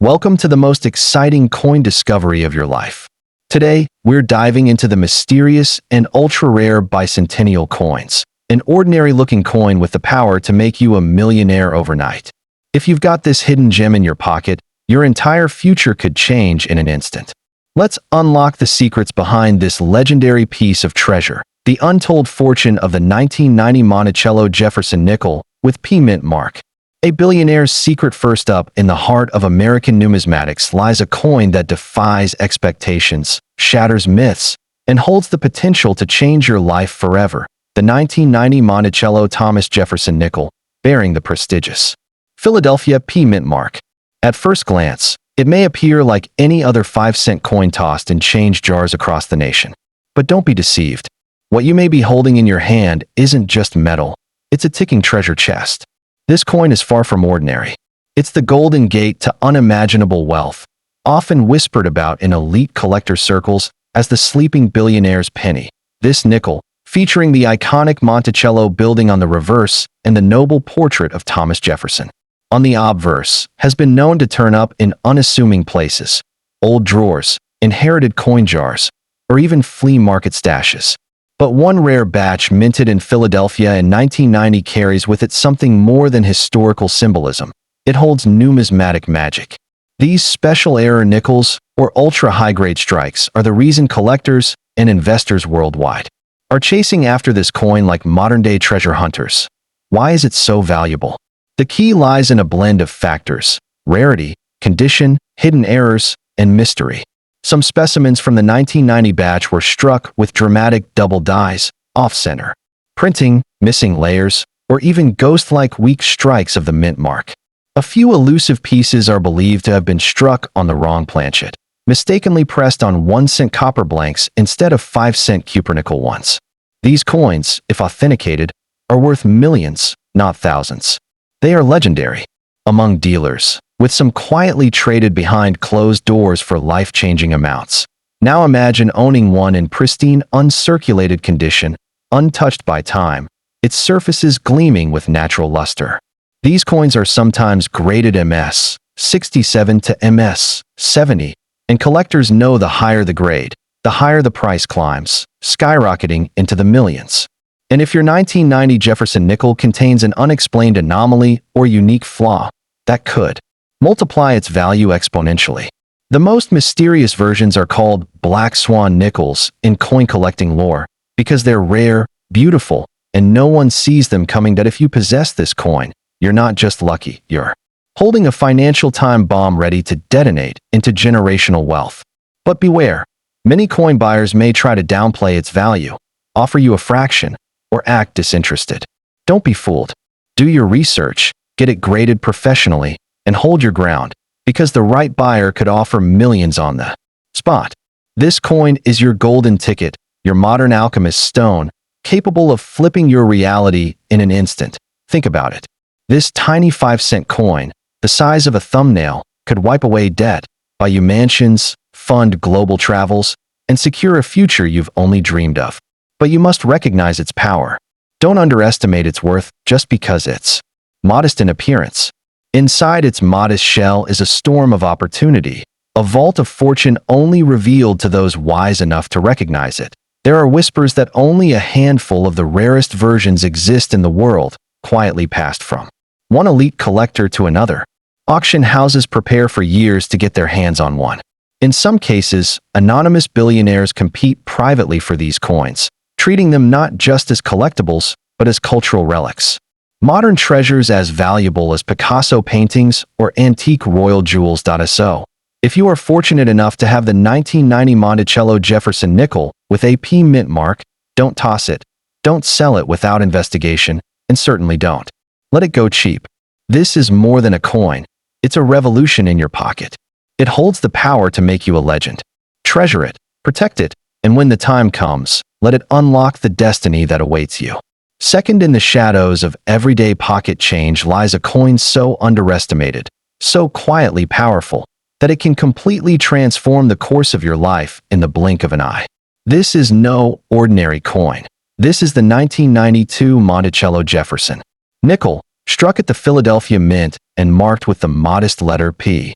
Welcome to the most exciting coin discovery of your life. Today, we're diving into the mysterious and ultra-rare bicentennial coins, an ordinary-looking coin with the power to make you a millionaire overnight. If you've got this hidden gem in your pocket, your entire future could change in an instant. Let's unlock the secrets behind this legendary piece of treasure, the untold fortune of the 1990 Monticello Jefferson nickel with P mint mark. A billionaire's secret. First up, in the heart of American numismatics lies a coin that defies expectations, shatters myths, and holds the potential to change your life forever. The 1990 Monticello Thomas Jefferson nickel, bearing the prestigious Philadelphia P mint mark. At first glance, it may appear like any other 5-cent coin tossed in change jars across the nation. But don't be deceived. What you may be holding in your hand isn't just metal, it's a ticking treasure chest. This coin is far from ordinary. It's the golden gate to unimaginable wealth, often whispered about in elite collector circles as the sleeping billionaire's penny. This nickel, featuring the iconic Monticello building on the reverse and the noble portrait of Thomas Jefferson on the obverse, has been known to turn up in unassuming places, old drawers, inherited coin jars, or even flea market stashes. But one rare batch minted in Philadelphia in 1990 carries with it something more than historical symbolism. It holds numismatic magic. These special error nickels, or ultra-high-grade strikes, are the reason collectors and investors worldwide are chasing after this coin like modern-day treasure hunters. Why is it so valuable? The key lies in a blend of factors: rarity, condition, hidden errors, and mystery. Some specimens from the 1990 batch were struck with dramatic double dies, off-center printing, missing layers, or even ghost-like weak strikes of the mint mark. A few elusive pieces are believed to have been struck on the wrong planchet, mistakenly pressed on 1-cent copper blanks instead of 5-cent cupronickel ones. These coins, if authenticated, are worth millions, not thousands. They are legendary among dealers, with some quietly traded behind closed doors for life-changing amounts. Now imagine owning one in pristine, uncirculated condition, untouched by time, its surfaces gleaming with natural luster. These coins are sometimes graded MS 67 to MS 70, and collectors know the higher the grade, the higher the price climbs, skyrocketing into the millions. And if your 1990 Jefferson nickel contains an unexplained anomaly or unique flaw, that could multiply its value exponentially. The most mysterious versions are called black swan nickels in coin collecting lore because they're rare, beautiful, and no one sees them coming. That if you possess this coin, you're not just lucky, you're holding a financial time bomb ready to detonate into generational wealth. But beware, many coin buyers may try to downplay its value, offer you a fraction, or act disinterested. Don't be fooled. Do your research, get it graded professionally, and hold your ground, because the right buyer could offer millions on the spot. This coin is your golden ticket, your modern alchemist's stone, capable of flipping your reality in an instant. Think about it. This tiny 5-cent coin, the size of a thumbnail, could wipe away debt, buy you mansions, fund global travels, and secure a future you've only dreamed of. But you must recognize its power. Don't underestimate its worth just because it's modest in appearance. Inside its modest shell is a storm of opportunity, a vault of fortune only revealed to those wise enough to recognize it. There are whispers that only a handful of the rarest versions exist in the world, quietly passed from one elite collector to another. Auction houses prepare for years to get their hands on one. In some cases, anonymous billionaires compete privately for these coins, treating them not just as collectibles, but as cultural relics. Modern treasures as valuable as Picasso paintings or antique royal jewels. So, if you are fortunate enough to have the 1990 Monticello Jefferson nickel with a P mint mark, don't toss it, don't sell it without investigation, and certainly don't let it go cheap. This is more than a coin. It's a revolution in your pocket. It holds the power to make you a legend. Treasure it, protect it, and when the time comes, let it unlock the destiny that awaits you. Second in the shadows of everyday pocket change lies a coin so underestimated, so quietly powerful, that it can completely transform the course of your life in the blink of an eye. This is no ordinary coin. This is the 1992 Monticello Jefferson nickel, struck at the Philadelphia Mint and marked with the modest letter P.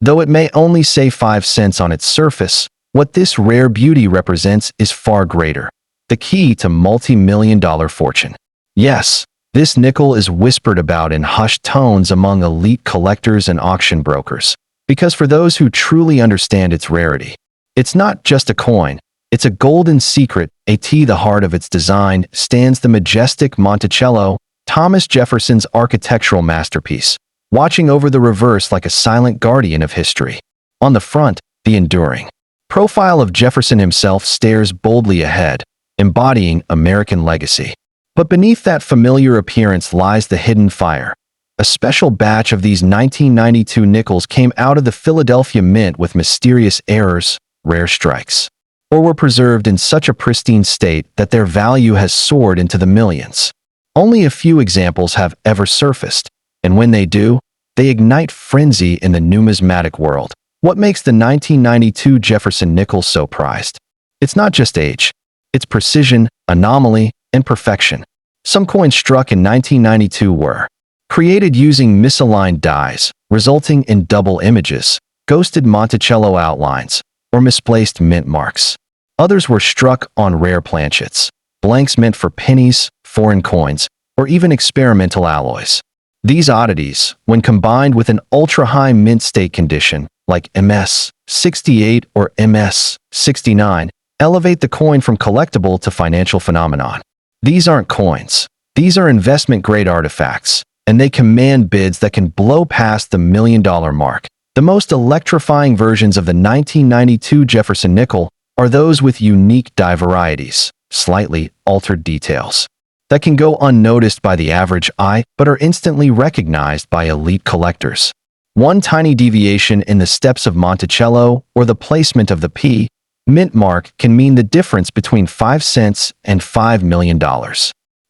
Though it may only say 5 cents on its surface, what this rare beauty represents is far greater. The key to multi-million-dollar fortune. Yes, this nickel is whispered about in hushed tones among elite collectors and auction brokers. Because for those who truly understand its rarity, it's not just a coin, it's a golden secret. At the heart of its design stands the majestic Monticello, Thomas Jefferson's architectural masterpiece, watching over the reverse like a silent guardian of history. On the front, the enduring profile of Jefferson himself stares boldly ahead, embodying American legacy. But beneath that familiar appearance lies the hidden fire. A special batch of these 1992 nickels came out of the Philadelphia Mint with mysterious errors, rare strikes, or were preserved in such a pristine state that their value has soared into the millions. Only a few examples have ever surfaced, and when they do, they ignite frenzy in the numismatic world. What makes the 1992 Jefferson Nickels so prized? It's not just age. It's precision, anomaly, and perfection. Some coins struck in 1992 were created using misaligned dies, resulting in double images, ghosted Monticello outlines, or misplaced mint marks. Others were struck on rare planchets, blanks meant for pennies, foreign coins, or even experimental alloys. These oddities, when combined with an ultra-high mint state condition, like MS 68 or MS 69, elevate the coin from collectible to financial phenomenon. These aren't coins. These are investment-grade artifacts, and they command bids that can blow past the $1 million mark. The most electrifying versions of the 1992 Jefferson nickel are those with unique die varieties, slightly altered details, that can go unnoticed by the average eye but are instantly recognized by elite collectors. One tiny deviation in the steps of Monticello or the placement of the P mint mark can mean the difference between 5 cents and $5 million.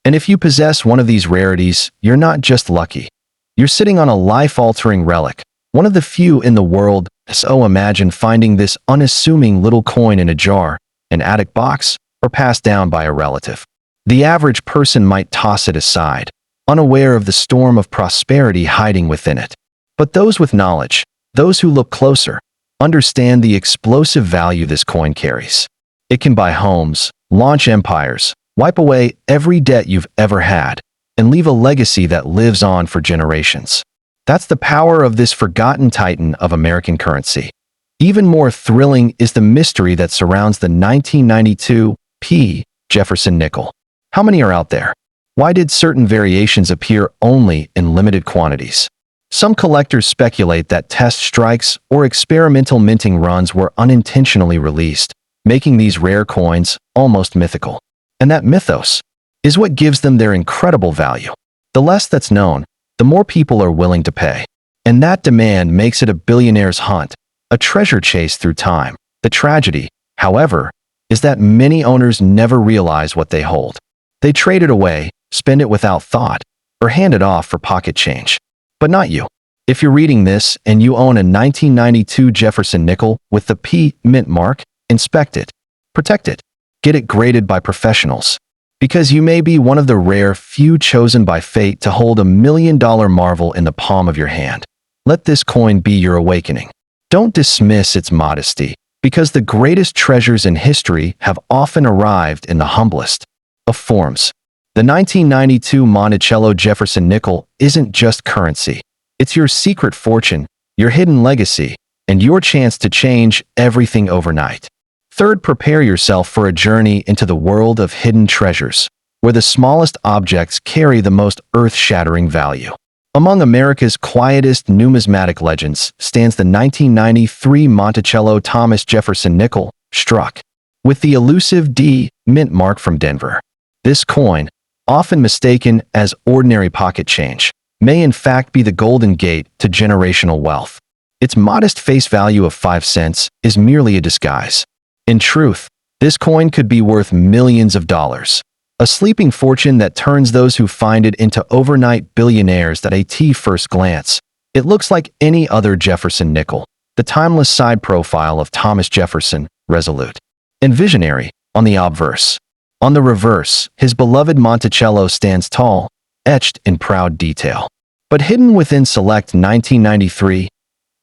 And if you possess one of these rarities, you're not just lucky. You're sitting on a life-altering relic, one of the few in the world. So imagine finding this unassuming little coin in a jar, an attic box, or passed down by a relative. The average person might toss it aside, unaware of the storm of prosperity hiding within it. But those with knowledge, those who look closer, understand the explosive value this coin carries. It can buy homes, launch empires, wipe away every debt you've ever had, and leave a legacy that lives on for generations. That's the power of this forgotten titan of American currency. Even more thrilling is the mystery that surrounds the 1992 P. Jefferson nickel. How many are out there? Why did certain variations appear only in limited quantities? Some collectors speculate that test strikes or experimental minting runs were unintentionally released, making these rare coins almost mythical. And that mythos is what gives them their incredible value. The less that's known, the more people are willing to pay. And that demand makes it a billionaire's hunt, a treasure chase through time. The tragedy, however, is that many owners never realize what they hold. They trade it away, spend it without thought, or hand it off for pocket change. But not you. If you're reading this and you own a 1992 Jefferson nickel with the P mint mark, inspect it, protect it, get it graded by professionals. Because you may be one of the rare few chosen by fate to hold $1 million marvel in the palm of your hand. Let this coin be your awakening. Don't dismiss its modesty, because the greatest treasures in history have often arrived in the humblest of forms. The 1992 Monticello Jefferson nickel isn't just currency. It's your secret fortune, your hidden legacy, and your chance to change everything overnight. Third, prepare yourself for a journey into the world of hidden treasures, where the smallest objects carry the most earth-shattering value. Among America's quietest numismatic legends stands the 1993 Monticello Thomas Jefferson nickel, struck with the elusive D mint mark from Denver. This coin, often mistaken as ordinary pocket change, may in fact be the golden gate to generational wealth. Its modest face value of 5 cents is merely a disguise. In truth, this coin could be worth millions of dollars, a sleeping fortune that turns those who find it into overnight billionaires. At first glance, it looks like any other Jefferson nickel, the timeless side profile of Thomas Jefferson, resolute and visionary, on the obverse. On the reverse, his beloved Monticello stands tall, etched in proud detail. But hidden within select 1993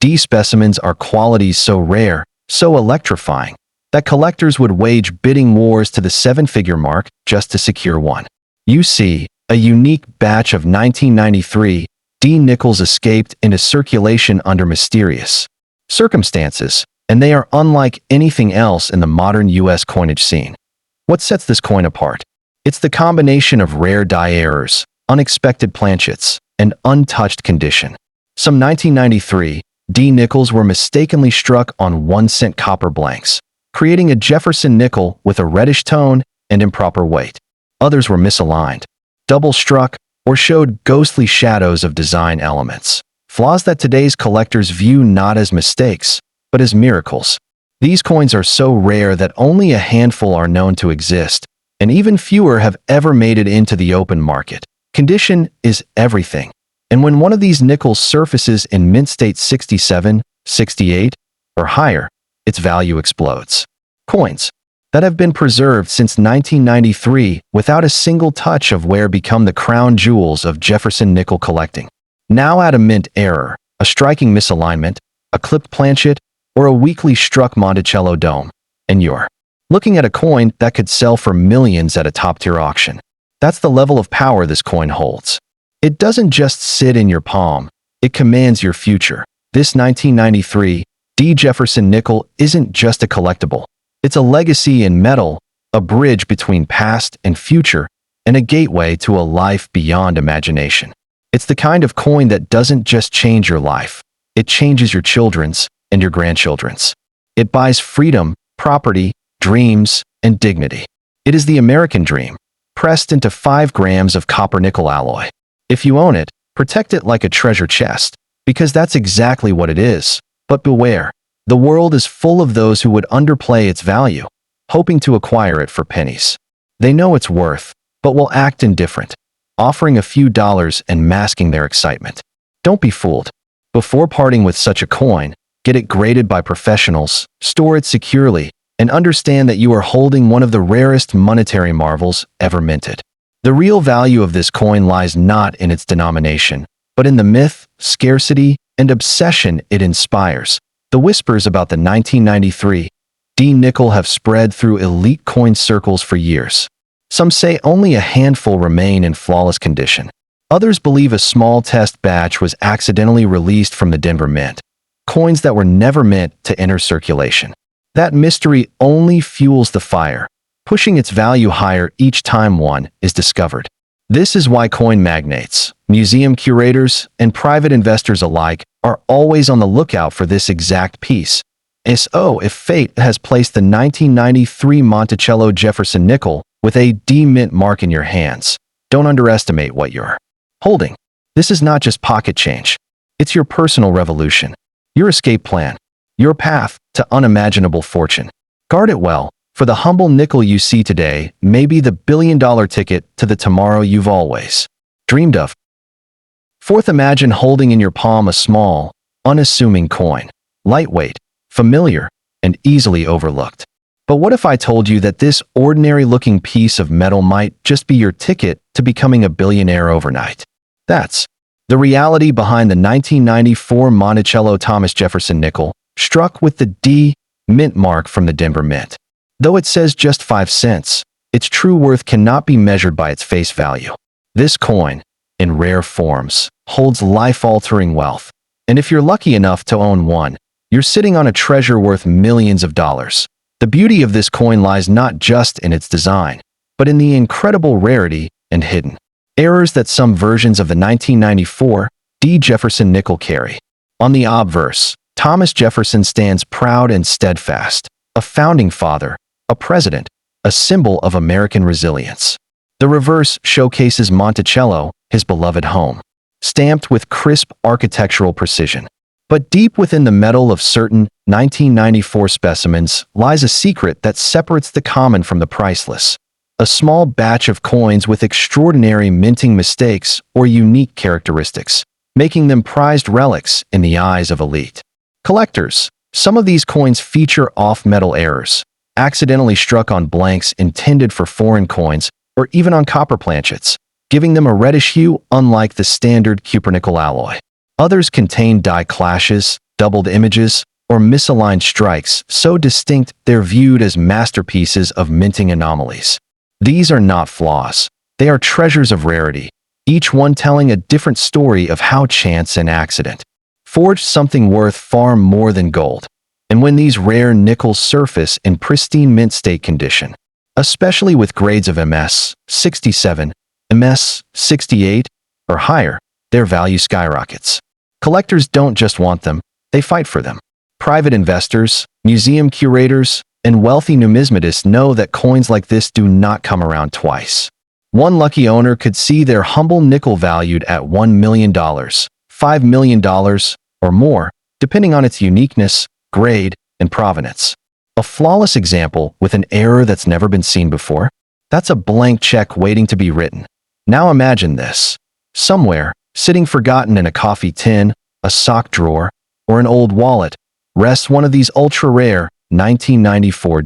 D specimens are qualities so rare, so electrifying, that collectors would wage bidding wars to the seven-figure mark just to secure one. You see, a unique batch of 1993 D Nickels escaped into circulation under mysterious circumstances, and they are unlike anything else in the modern U.S. coinage scene. What sets this coin apart? It's the combination of rare die errors, unexpected planchets, and untouched condition. Some 1993 D Nickels were mistakenly struck on 1-cent copper blanks, creating a Jefferson nickel with a reddish tone and improper weight. Others were misaligned, double-struck, or showed ghostly shadows of design elements, flaws that today's collectors view not as mistakes, but as miracles. These coins are so rare that only a handful are known to exist, and even fewer have ever made it into the open market. Condition is everything, and when one of these nickels surfaces in mint state 67, 68, or higher, its value explodes. Coins that have been preserved since 1993 without a single touch of wear become the crown jewels of Jefferson nickel collecting. Now add a mint error, a striking misalignment, a clipped planchet, or a weakly struck Monticello dome, and you're looking at a coin that could sell for millions at a top-tier auction. That's the level of power this coin holds. It doesn't just sit in your palm, it commands your future. This 1993 D. Jefferson nickel isn't just a collectible. It's a legacy in metal, a bridge between past and future, and a gateway to a life beyond imagination. It's the kind of coin that doesn't just change your life, it changes your children's and your grandchildren's. It buys freedom, property, dreams, and dignity. It is the American dream, pressed into 5 grams of copper-nickel alloy. If you own it, protect it like a treasure chest, because that's exactly what it is. But beware, the world is full of those who would underplay its value, hoping to acquire it for pennies. They know its worth, but will act indifferent, offering a few dollars and masking their excitement. Don't be fooled. Before parting with such a coin, get it graded by professionals, store it securely, and understand that you are holding one of the rarest monetary marvels ever minted. The real value of this coin lies not in its denomination, but in the myth, scarcity, and obsession it inspires. The whispers about the 1993 D nickel have spread through elite coin circles for years. Some say only a handful remain in flawless condition. Others believe a small test batch was accidentally released from the Denver Mint, coins that were never meant to enter circulation. That mystery only fuels the fire, pushing its value higher each time one is discovered. This is why coin magnates, museum curators, and private investors alike are always on the lookout for this exact piece. So, if fate has placed the 1993 Monticello Jefferson nickel with a D mint mark in your hands, don't underestimate what you're holding. This is not just pocket change. It's your personal revolution, your escape plan, your path to unimaginable fortune. Guard it well, for the humble nickel you see today may be the billion-dollar ticket to the tomorrow you've always dreamed of. Fourth, imagine holding in your palm a small, unassuming coin, lightweight, familiar, and easily overlooked. But what if I told you that this ordinary-looking piece of metal might just be your ticket to becoming a billionaire overnight? That's the reality behind the 1994 Monticello Thomas Jefferson nickel, struck with the D mint mark from the Denver Mint. Though it says just 5 cents, its true worth cannot be measured by its face value. This coin, in rare forms, holds life-altering wealth, and if you're lucky enough to own one, you're sitting on a treasure worth millions of dollars. The beauty of this coin lies not just in its design, but in the incredible rarity and hidden errors that some versions of the 1994 D. Jefferson nickel carry. On the obverse, Thomas Jefferson stands proud and steadfast, a founding father, a president, a symbol of American resilience. The reverse showcases Monticello, his beloved home, stamped with crisp architectural precision. But deep within the metal of certain 1994 specimens lies a secret that separates the common from the priceless. A small batch of coins with extraordinary minting mistakes or unique characteristics, making them prized relics in the eyes of elite collectors. Some of these coins feature off-metal errors, accidentally struck on blanks intended for foreign coins or even on copper planchets, giving them a reddish hue unlike the standard cupronickel alloy. Others contain die clashes, doubled images, or misaligned strikes so distinct they're viewed as masterpieces of minting anomalies. These are not flaws. They are treasures of rarity, each one telling a different story of how chance and accident forged something worth far more than gold. And when these rare nickels surface in pristine mint state condition, especially with grades of MS 67, MS 68, or higher, their value skyrockets. Collectors don't just want them, they fight for them. Private investors, museum curators, and wealthy numismatists know that coins like this do not come around twice. One lucky owner could see their humble nickel valued at $1 million, $5 million, or more, depending on its uniqueness, grade, and provenance. A flawless example with an error that's never been seen before? That's a blank check waiting to be written. Now imagine this. Somewhere, sitting forgotten in a coffee tin, a sock drawer, or an old wallet, rests one of these ultra-rare 1994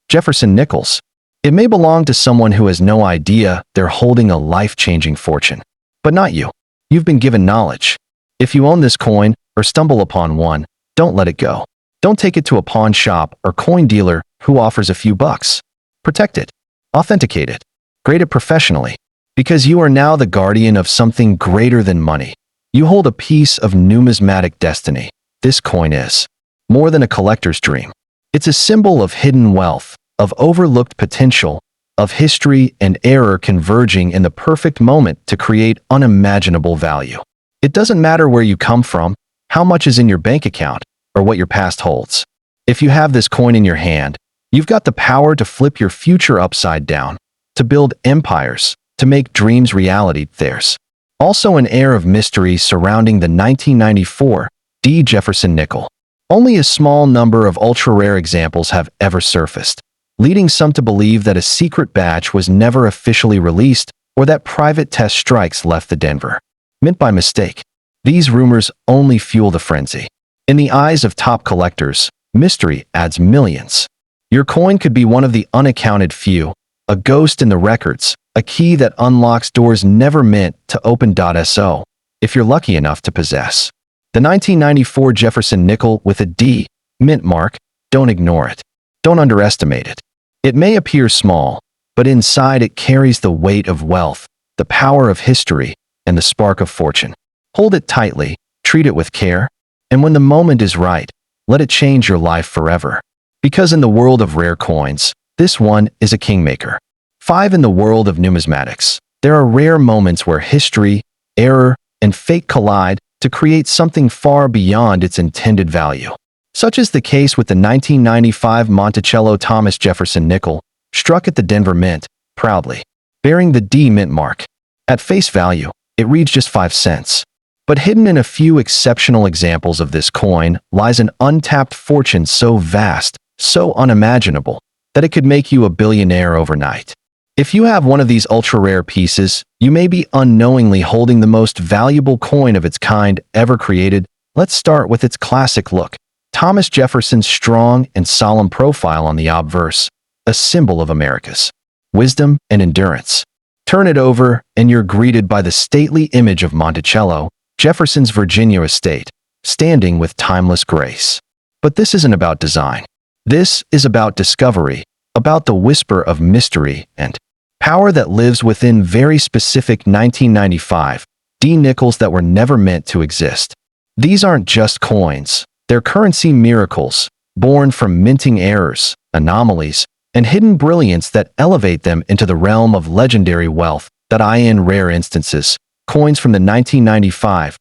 Jefferson Nickels. It may belong to someone who has no idea they're holding a life-changing fortune. But not you. You've been given knowledge. If you own this coin or stumble upon one, don't let it go. Don't take it to a pawn shop or coin dealer who offers a few bucks. Protect it. Authenticate it. Grade it professionally. Because you are now the guardian of something greater than money. You hold a piece of numismatic destiny. This coin is more than a collector's dream. It's a symbol of hidden wealth, of overlooked potential, of history and error converging in the perfect moment to create unimaginable value. It doesn't matter where you come from, how much is in your bank account, or what your past holds. If you have this coin in your hand, you've got the power to flip your future upside down, to build empires, to make dreams reality. There's also an air of mystery surrounding the 1994 Jefferson Nickel. Only a small number of ultra-rare examples have ever surfaced, leading some to believe that a secret batch was never officially released or that private test strikes left the Denver Mint by mistake. These rumors only fuel the frenzy. In the eyes of top collectors, mystery adds millions. Your coin could be one of the unaccounted few, a ghost in the records, a key that unlocks doors never meant to open. So, if you're lucky enough to possess the 1994 Jefferson Nickel with a D mint mark, don't ignore it. Don't underestimate it. It may appear small, but inside it carries the weight of wealth, the power of history, and the spark of fortune. Hold it tightly, treat it with care, and when the moment is right, let it change your life forever. Because in the world of rare coins, this one is a kingmaker. 5. In the world of numismatics, there are rare moments where history, error, and fate collide to create something far beyond its intended value. Such is the case with the 1995 Monticello Thomas Jefferson Nickel, struck at the Denver Mint, proudly bearing the D mint mark. At face value, it reads just 5 cents. But hidden in a few exceptional examples of this coin lies an untapped fortune so vast, so unimaginable, that it could make you a billionaire overnight. If you have one of these ultra-rare pieces, you may be unknowingly holding the most valuable coin of its kind ever created. Let's start with its classic look. Thomas Jefferson's strong and solemn profile on the obverse, a symbol of America's wisdom and endurance. Turn it over, and you're greeted by the stately image of Monticello, Jefferson's Virginia estate, standing with timeless grace. But this isn't about design. This is about discovery, about the whisper of mystery and power that lives within very specific 1995 nickels that were never meant to exist. These aren't just coins. They're currency miracles, born from minting errors, anomalies, and hidden brilliance that elevate them into the realm of legendary wealth. In rare instances, coins from the 1995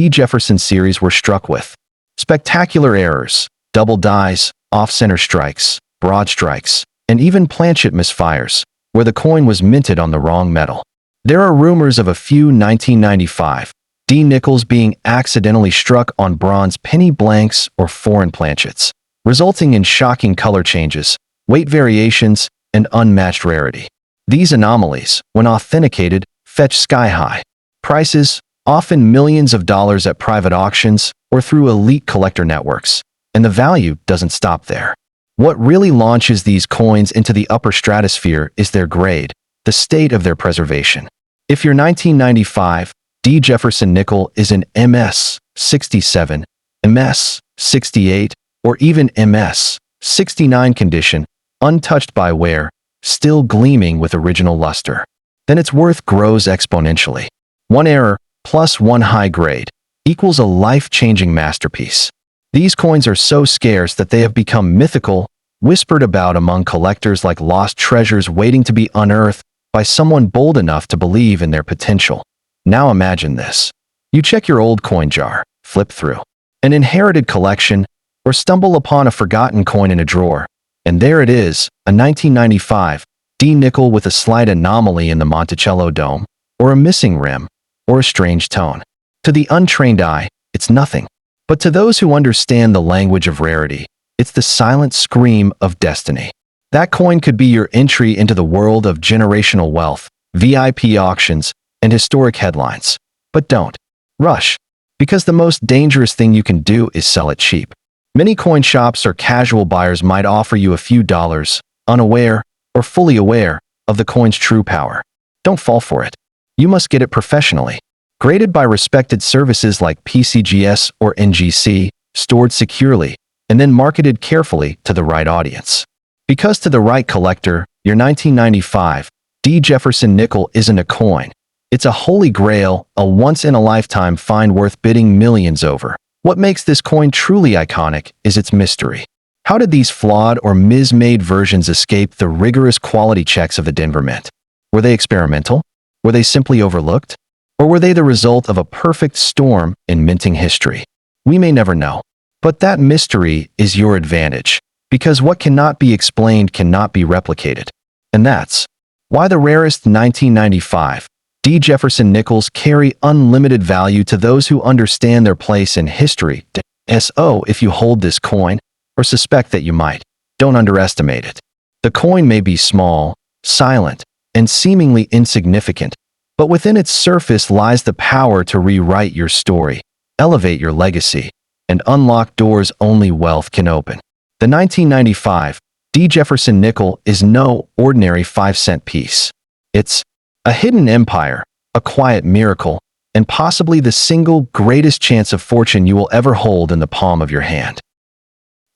Jefferson series were struck with spectacular errors, double dies, off-center strikes, broad strikes, and even planchet misfires, where the coin was minted on the wrong metal. There are rumors of a few 1995 nickels being accidentally struck on bronze penny blanks or foreign planchets, resulting in shocking color changes, weight variations, and unmatched rarity. These anomalies, when authenticated, fetch sky-high prices, often millions of dollars at private auctions or through elite collector networks. And the value doesn't stop there. What really launches these coins into the upper stratosphere is their grade, the state of their preservation. If your 1995 Jefferson Nickel is an MS 67, MS 68, or even MS 69 condition, untouched by wear, still gleaming with original luster, then its worth grows exponentially. One error plus one high grade equals a life-changing masterpiece. These coins are so scarce that they have become mythical, whispered about among collectors like lost treasures waiting to be unearthed by someone bold enough to believe in their potential. Now imagine this. You check your old coin jar, flip through an inherited collection, or stumble upon a forgotten coin in a drawer, and there it is, a 1995 D nickel with a slight anomaly in the Monticello dome, or a missing rim, or a strange tone. To the untrained eye, it's nothing. But to those who understand the language of rarity, it's the silent scream of destiny. That coin could be your entry into the world of generational wealth, VIP auctions, and historic headlines. But don't rush, because the most dangerous thing you can do is sell it cheap. Many coin shops or casual buyers might offer you a few dollars, unaware or fully aware of the coin's true power. Don't fall for it. You must get it professionally, graded by respected services like PCGS or NGC, stored securely, and then marketed carefully to the right audience. Because to the right collector, your 1995 D. Jefferson nickel isn't a coin. It's a holy grail, a once-in-a-lifetime find worth bidding millions over. What makes this coin truly iconic is its mystery. How did these flawed or mis-made versions escape the rigorous quality checks of the Denver Mint? Were they experimental? Were they simply overlooked? Or were they the result of a perfect storm in minting history? We may never know. But that mystery is your advantage, because what cannot be explained cannot be replicated. And that's why the rarest 1995 D. Jefferson Nickels carry unlimited value to those who understand their place in history. So if you hold this coin, or suspect that you might, don't underestimate it. The coin may be small, silent, and seemingly insignificant, but within its surface lies the power to rewrite your story, elevate your legacy, and unlock doors only wealth can open. The 1995 D. Jefferson nickel is no ordinary 5-cent piece. It's a hidden empire, a quiet miracle, and possibly the single greatest chance of fortune you will ever hold in the palm of your hand.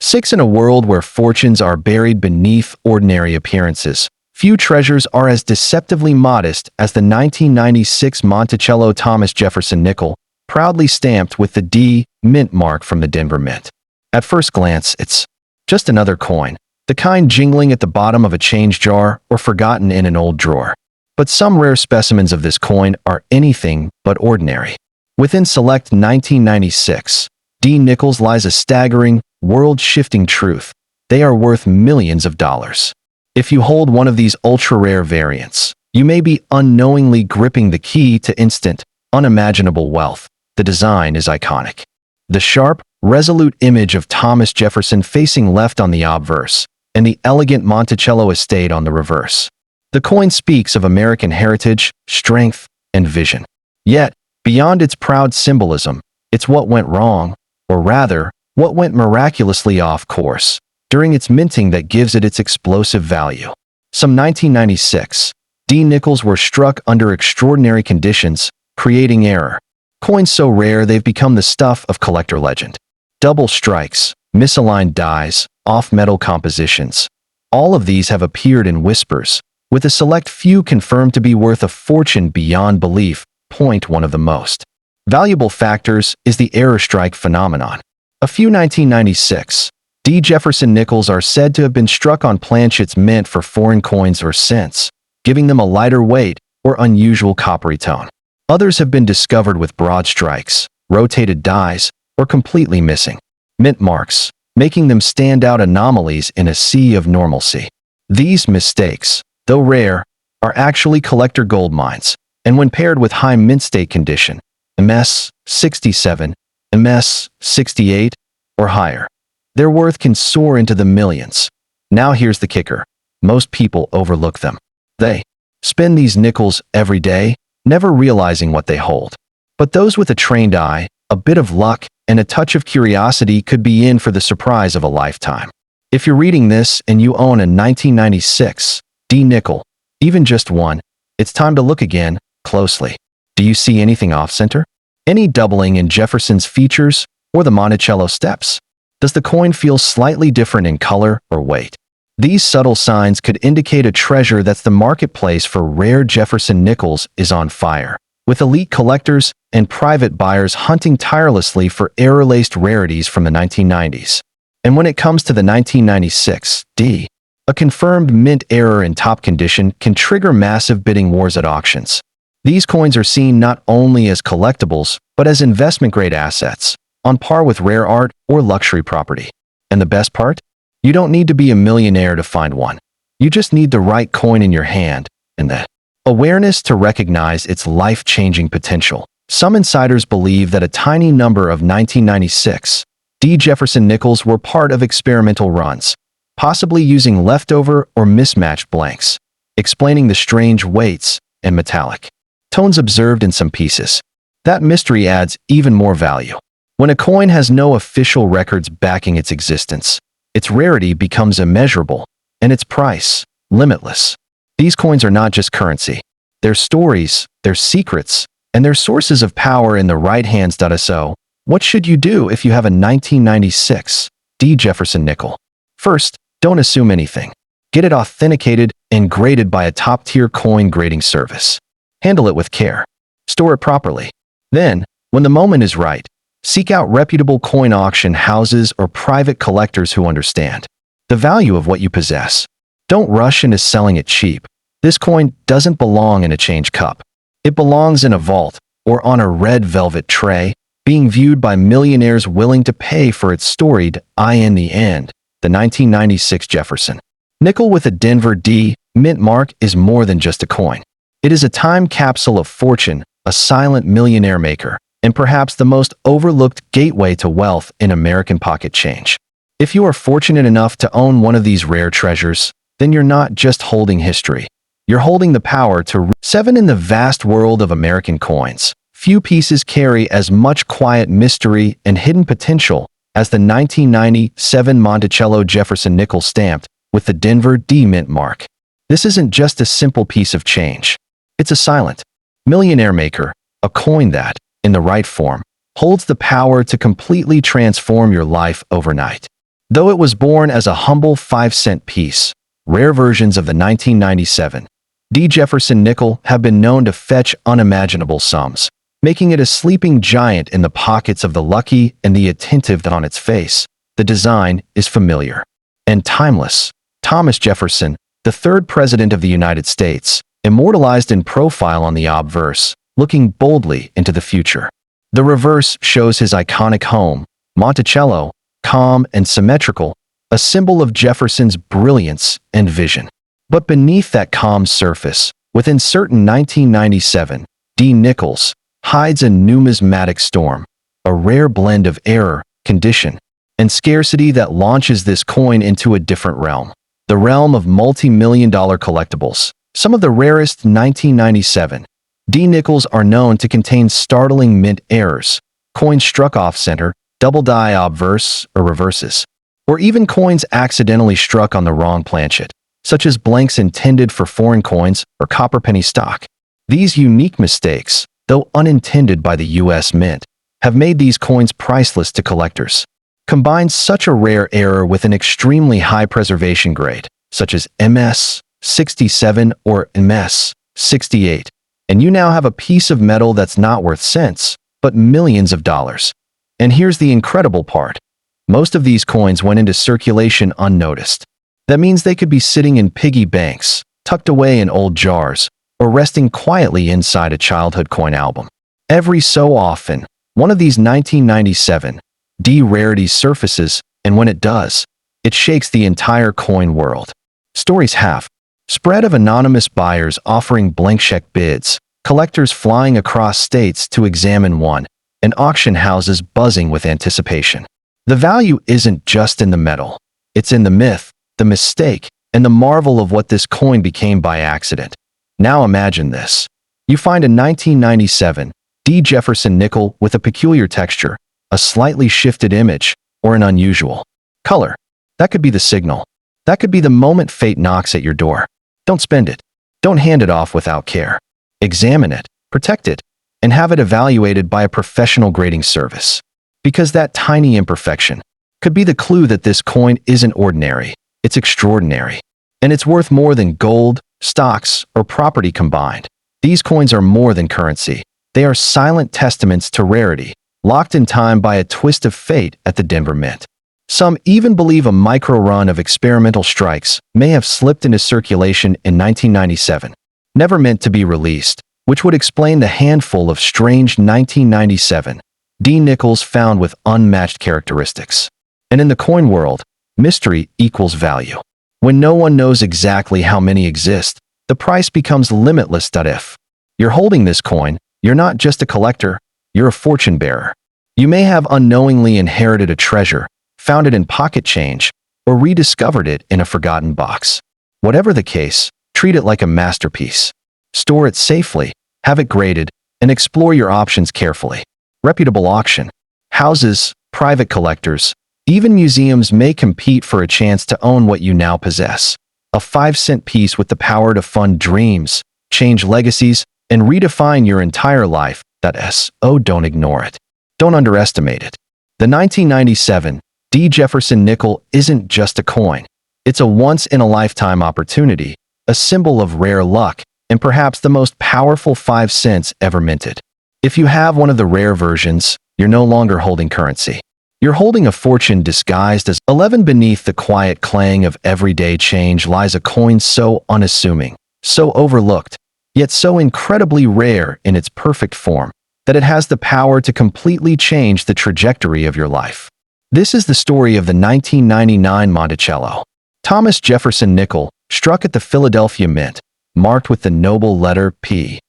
6. In a world where fortunes are buried beneath ordinary appearances, few treasures are as deceptively modest as the 1996 Monticello Thomas Jefferson nickel, proudly stamped with the D. Mint mark from the Denver Mint. At first glance, it's just another coin, the kind jingling at the bottom of a change jar or forgotten in an old drawer. But some rare specimens of this coin are anything but ordinary. Within select 1996 D nickels lies a staggering, world-shifting truth. They are worth millions of dollars. If you hold one of these ultra-rare variants, you may be unknowingly gripping the key to instant, unimaginable wealth. The design is iconic. The sharp, resolute image of Thomas Jefferson facing left on the obverse, and the elegant Monticello estate on the reverse. The coin speaks of American heritage, strength, and vision. Yet, beyond its proud symbolism, it's what went wrong, or rather, what went miraculously off course, during its minting that gives it its explosive value. Some 1996 D nickels were struck under extraordinary conditions, creating error. Coins so rare they've become the stuff of collector legend. Double strikes, misaligned dies, off-metal compositions. All of these have appeared in whispers, with a select few confirmed to be worth a fortune beyond belief. Point one of the most valuable factors is the error strike phenomenon. A few 1996 D. Jefferson nickels are said to have been struck on planchets meant for foreign coins or cents, giving them a lighter weight or unusual coppery tone. Others have been discovered with broad strikes, rotated dies, or completely missing mint marks, making them standout anomalies in a sea of normalcy. These mistakes, though rare, are actually collector gold mines, and when paired with high mint state condition, MS 67, MS 68, or higher, their worth can soar into the millions. Now here's the kicker. Most people overlook them. They spend these nickels every day, never realizing what they hold. But those with a trained eye, a bit of luck, and a touch of curiosity could be in for the surprise of a lifetime. If you're reading this and you own a 1996 D nickel, even just one, it's time to look again, closely. Do you see anything off-center? Any doubling in Jefferson's features, Or the Monticello steps? Does the coin feel slightly different in color or weight? These subtle signs could indicate a treasure that's the marketplace for rare Jefferson Nickels is on fire, with elite collectors and private buyers hunting tirelessly for error-laced rarities from the 1990s. And when it comes to the 1996 D, a confirmed mint error in top condition can trigger massive bidding wars at auctions. These coins are seen not only as collectibles, but as investment-grade assets, on par with rare art or luxury property. And the best part? You don't need to be a millionaire to find one. You just need the right coin in your hand, and the awareness to recognize its life-changing potential. Some insiders believe that a tiny number of 1996 D. Jefferson Nickels were part of experimental runs, possibly using leftover or mismatched blanks, explaining the strange weights and metallic tones observed in some pieces. That mystery adds even more value. When a coin has no official records backing its existence, its rarity becomes immeasurable, and its price limitless. These coins are not just currency. They're stories, they're secrets, and they're sources of power in the right hands. So, what should you do if you have a 1996 D. Jefferson nickel? First, don't assume anything. Get it authenticated and graded by a top-tier coin grading service. Handle it with care. Store it properly. Then, when the moment is right, seek out reputable coin auction houses or private collectors who understand the value of what you possess. Don't rush into selling it cheap. This coin doesn't belong in a change cup. It belongs in a vault or on a red velvet tray, being viewed by millionaires willing to pay for its storied in the end. The 1996 Jefferson nickel with a Denver D mint mark is more than just a coin. It is a time capsule of fortune, a silent millionaire maker, and perhaps the most overlooked gateway to wealth in American pocket change. If you are fortunate enough to own one of these rare treasures, then you're not just holding history. You're holding the power to 7 in the vast world of American coins. Few pieces carry as much quiet mystery and hidden potential as the 1997 Monticello Jefferson nickel stamped with the Denver D mint mark. This isn't just a simple piece of change. It's a silent millionaire maker, a coin that, in the right form, holds the power to completely transform your life overnight. Though it was born as a humble 5-cent piece, rare versions of the 1997 D. Jefferson nickel have been known to fetch unimaginable sums, making it a sleeping giant in the pockets of the lucky and the attentive. On its face, the design is familiar and timeless. Thomas Jefferson, the third president of the United States, immortalized in profile on the obverse, looking boldly into the future. The reverse shows his iconic home, Monticello, calm and symmetrical, a symbol of Jefferson's brilliance and vision. But beneath that calm surface, within certain 1997 D. Nickels, hides a numismatic storm, a rare blend of error, condition, and scarcity that launches this coin into a different realm. The realm of multi-million-dollar collectibles. Some of the rarest 1997 D. Nickels are known to contain startling mint errors, coins struck off-center, double die obverse or reverses, or even coins accidentally struck on the wrong planchet, such as blanks intended for foreign coins or copper penny stock. These unique mistakes, though unintended by the U.S. Mint, have made these coins priceless to collectors. Combine such a rare error with an extremely high preservation grade, such as MS-67 or MS-68, and you now have a piece of metal that's not worth cents, but millions of dollars. And here's the incredible part. Most of these coins went into circulation unnoticed. That means they could be sitting in piggy banks, tucked away in old jars, or resting quietly inside a childhood coin album. Every so often, one of these 1997 D rarities surfaces, and when it does, it shakes the entire coin world. Stories have spread of anonymous buyers offering blank check bids, collectors flying across states to examine one, and auction houses buzzing with anticipation. The value isn't just in the metal. It's in the myth, the mistake, and the marvel of what this coin became by accident. Now imagine this. You find a 1997 D. Jefferson nickel with a peculiar texture, a slightly shifted image, or an unusual color. That could be the signal. That could be the moment fate knocks at your door. Don't spend it. Don't hand it off without care. Examine it, protect it, and have it evaluated by a professional grading service. Because that tiny imperfection could be the clue that this coin isn't ordinary, it's extraordinary. And it's worth more than gold, stocks, or property combined. These coins are more than currency. They are silent testaments to rarity, locked in time by a twist of fate at the Denver Mint. Some even believe a micro-run of experimental strikes may have slipped into circulation in 1997, never meant to be released, which would explain the handful of strange 1997 D nickels found with unmatched characteristics. And in the coin world, mystery equals value. When no one knows exactly how many exist, the price becomes limitless. If you're holding this coin, you're not just a collector, you're a fortune bearer. You may have unknowingly inherited a treasure, found it in pocket change, or rediscovered it in a forgotten box. Whatever the case, treat it like a masterpiece. Store it safely, have it graded, and explore your options carefully. Reputable auction houses, private collectors, even museums may compete for a chance to own what you now possess. A 5-cent piece with the power to fund dreams, change legacies, and redefine your entire life. Don't ignore it. Don't underestimate it. The 1997 D. Jefferson nickel isn't just a coin. It's a once-in-a-lifetime opportunity, a symbol of rare luck, and perhaps the most powerful 5 cents ever minted. If you have one of the rare versions, you're no longer holding currency. You're holding a fortune disguised as 11. Beneath the quiet clang of everyday change lies a coin so unassuming, so overlooked, yet so incredibly rare in its perfect form, that it has the power to completely change the trajectory of your life. This is the story of the 1999 Monticello. Thomas Jefferson nickel, struck at the Philadelphia Mint, marked with the noble letter P.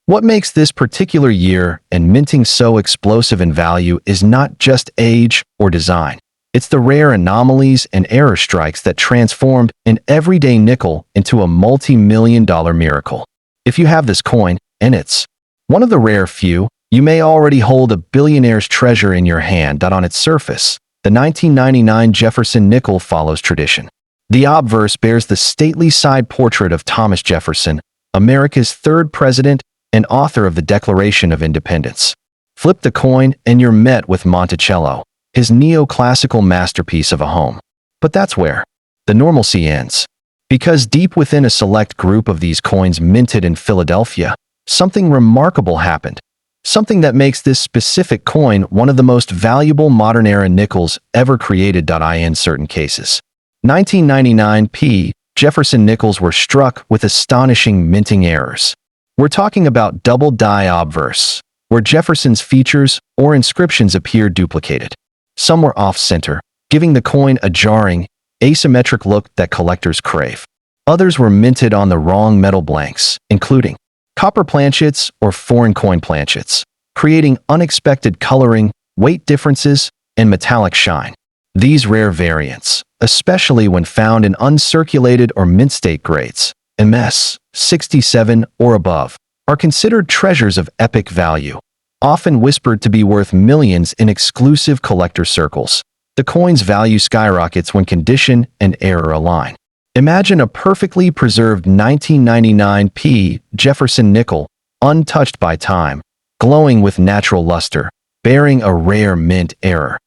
What makes this particular year and minting so explosive in value is not just age or design. It's the rare anomalies and error strikes that transformed an everyday nickel into a multi-million-dollar miracle. If you have this coin, and it's one of the rare few, you may already hold a billionaire's treasure in your hand. On its surface, the 1999 Jefferson nickel follows tradition. The obverse bears the stately side portrait of Thomas Jefferson, America's third president and author of the Declaration of Independence. Flip the coin and you're met with Monticello, his neoclassical masterpiece of a home. But that's where the normalcy ends. Because deep within a select group of these coins minted in Philadelphia, something remarkable happened. Something that makes this specific coin one of the most valuable modern-era nickels ever created. In certain cases, 1999 P. Jefferson nickels were struck with astonishing minting errors. We're talking about double die obverse, where Jefferson's features or inscriptions appear duplicated. Some were off-center, giving the coin a jarring, asymmetric look that collectors crave. Others were minted on the wrong metal blanks, including copper planchets or foreign coin planchets, creating unexpected coloring, weight differences, and metallic shine. These rare variants, especially when found in uncirculated or mint-state grades, MS 67 or above, are considered treasures of epic value, often whispered to be worth millions in exclusive collector circles. The coin's value skyrockets when condition and error align. Imagine a perfectly preserved 1999 P. Jefferson nickel, untouched by time, glowing with natural luster, bearing a rare mint error.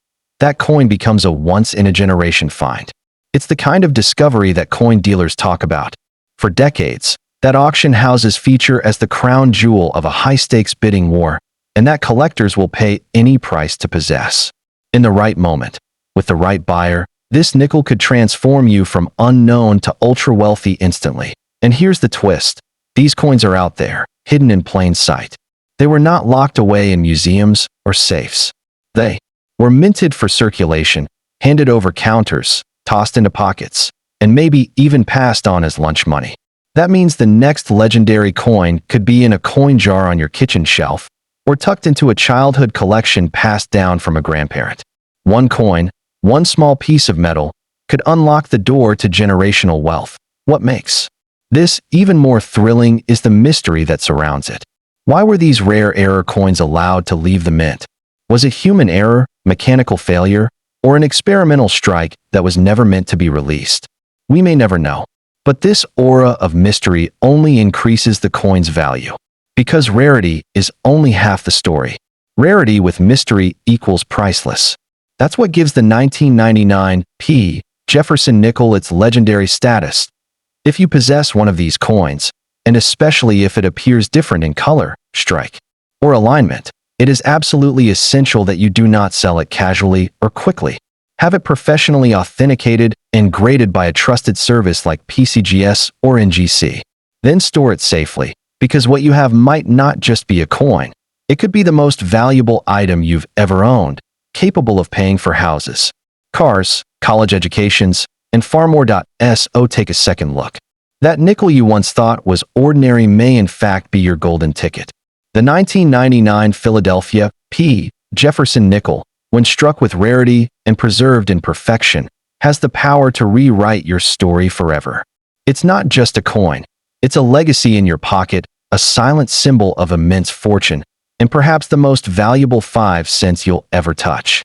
That coin becomes a once-in-a-generation find. It's the kind of discovery that coin dealers talk about. For decades, that auction houses feature as the crown jewel of a high-stakes bidding war, and that collectors will pay any price to possess. In the right moment, with the right buyer, this nickel could transform you from unknown to ultra-wealthy instantly. And here's the twist. These coins are out there, hidden in plain sight. They were not locked away in museums or safes. They were minted for circulation, handed over counters, tossed into pockets, and maybe even passed on as lunch money. That means the next legendary coin could be in a coin jar on your kitchen shelf, or tucked into a childhood collection passed down from a grandparent. One coin, one small piece of metal, could unlock the door to generational wealth. What makes this even more thrilling is the mystery that surrounds it. Why were these rare error coins allowed to leave the mint? Was it human error, mechanical failure, or an experimental strike that was never meant to be released? We may never know. But this aura of mystery only increases the coin's value. Because rarity is only half the story. Rarity with mystery equals priceless. That's what gives the 1999 Jefferson nickel its legendary status. If you possess one of these coins, and especially if it appears different in color, strike, or alignment, it is absolutely essential that you do not sell it casually or quickly. Have it professionally authenticated and graded by a trusted service like PCGS or NGC. Then store it safely, because what you have might not just be a coin. It could be the most valuable item you've ever owned, capable of paying for houses, cars, college educations, and far more. So take a second look. That nickel you once thought was ordinary may in fact be your golden ticket. The 1999 Philadelphia Jefferson nickel, when struck with rarity and preserved in perfection, has the power to rewrite your story forever. It's not just a coin. It's a legacy in your pocket, a silent symbol of immense fortune, and perhaps the most valuable 5 cents you'll ever touch.